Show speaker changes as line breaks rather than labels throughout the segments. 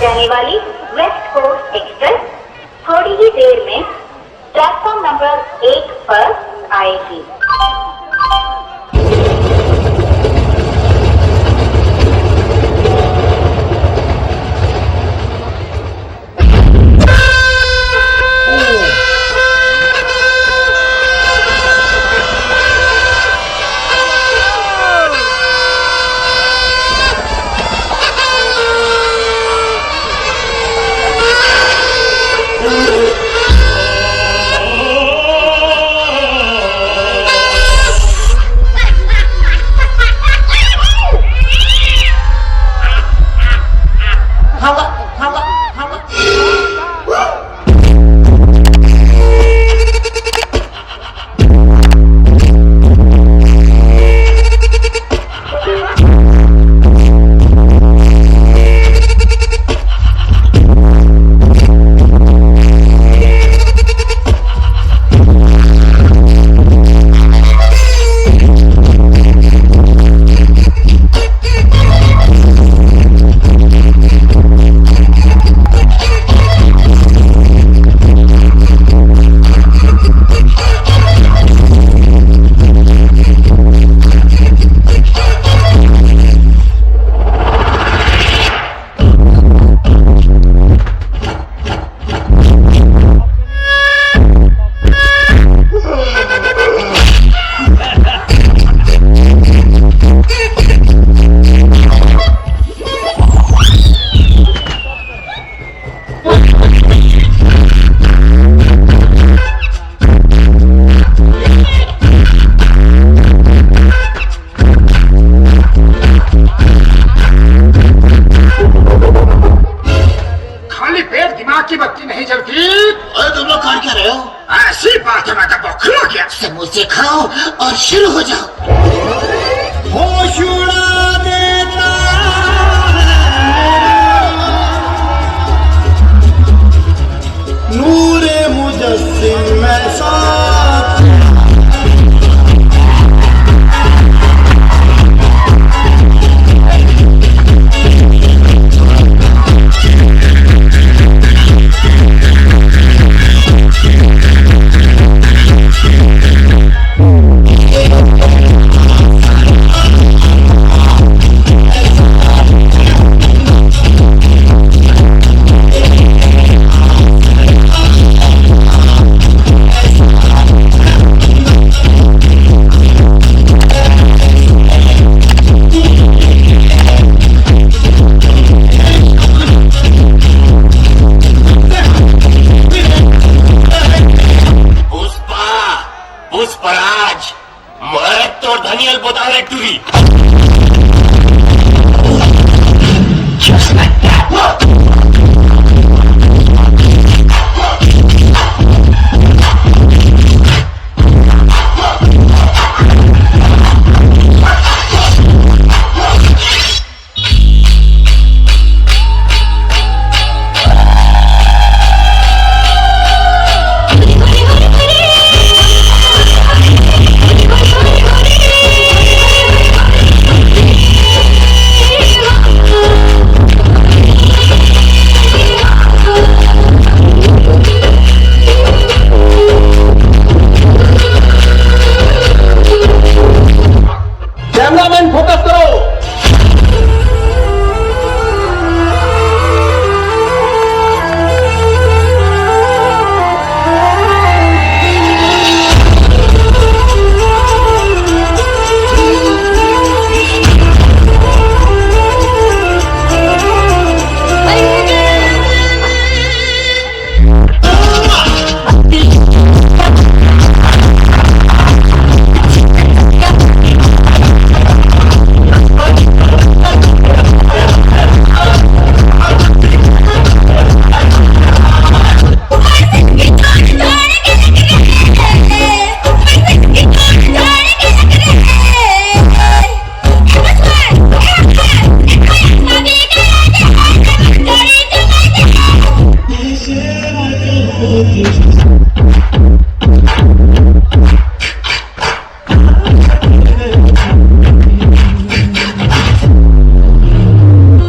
जाने वाली west coast express थोड़ी ही देर में प्लेटफॉर्म नंबर 1 पर आएगी।
समोसे खाओ और शुरू हो जाओ। होश उड़ा देता नूरे मुजस्सिम में साथ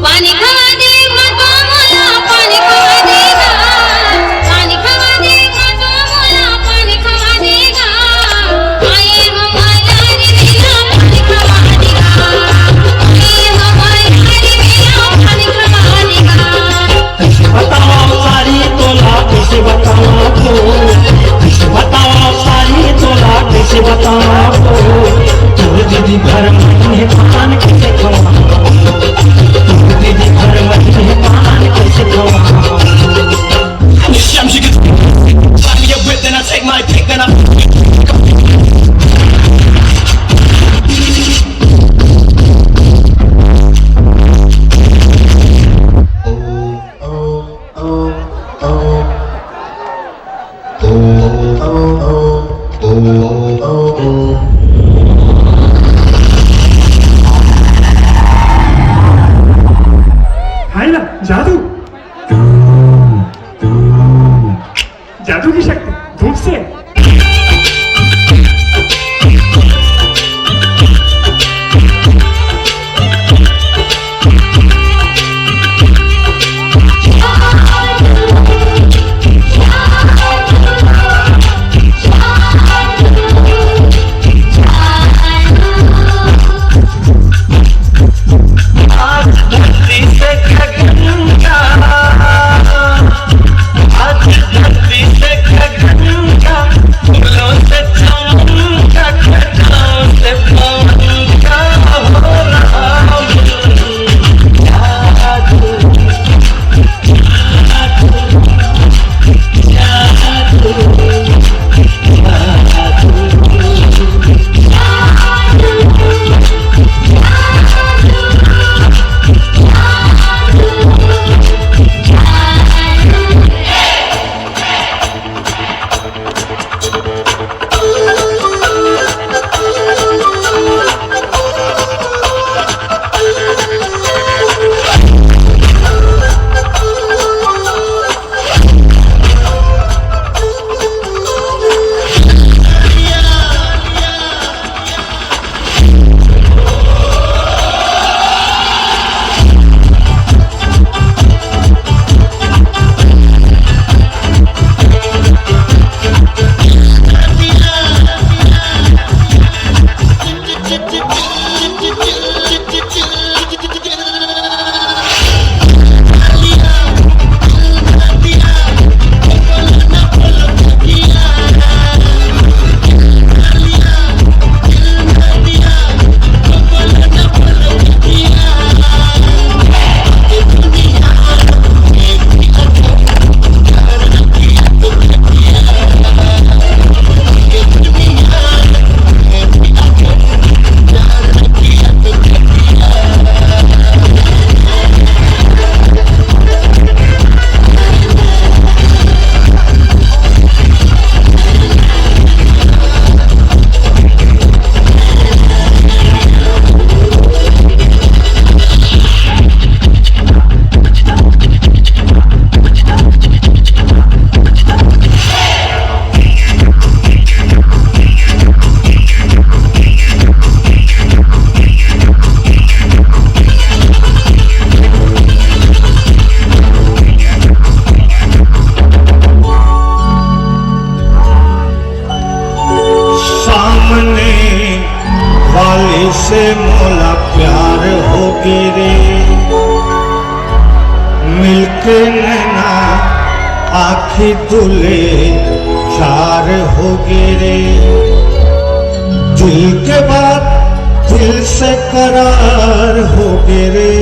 पानी खा दे मकाम
आखी तुले चार हो गिरे, दिल के बाद दिल से करार हो गिरे,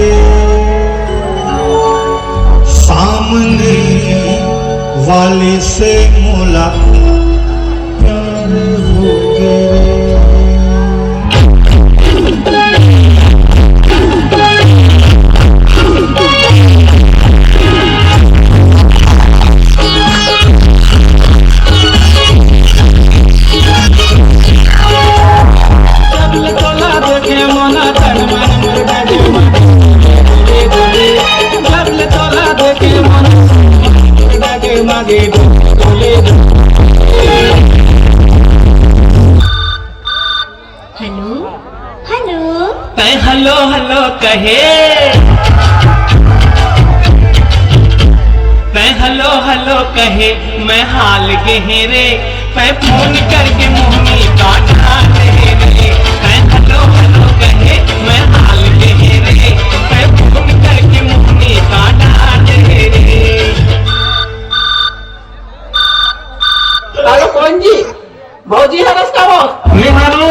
सामने वाले से मुलाकात प्यार हो गिरे।
हेलो हेलो
हेलो हेलो कहे, मैं हेलो हेलो कहे, मैं हाल गहरे मैं फोन करके मुहनी काटा दे रे। मैं हेलो हेलो कहे, मैं हाल गहरे मैं फोन करके मुहनी काटा दे रे।
हेलो कौन जी? भौजी है रस्ता वो
मैं हारू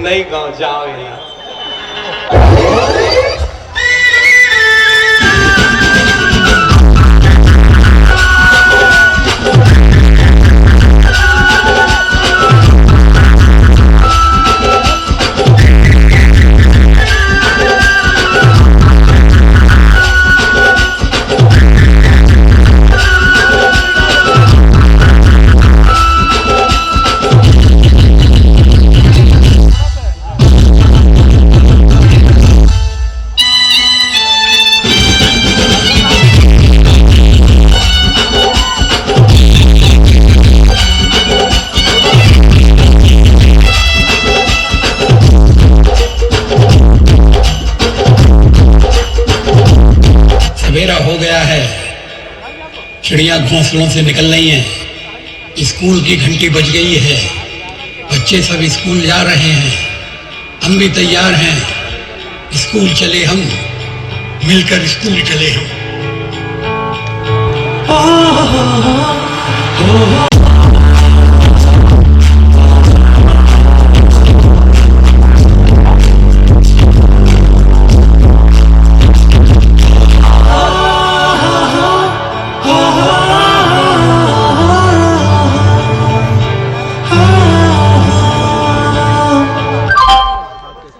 नहीं गाँव जाओ यहाँ।
सवेरा हो गया है, चिड़िया घोंसलों से निकल रही हैं, स्कूल की घंटी बज गई है, बच्चे सब स्कूल जा रहे हैं, हम भी तैयार हैं, स्कूल चले हम, मिलकर स्कूल चले हम।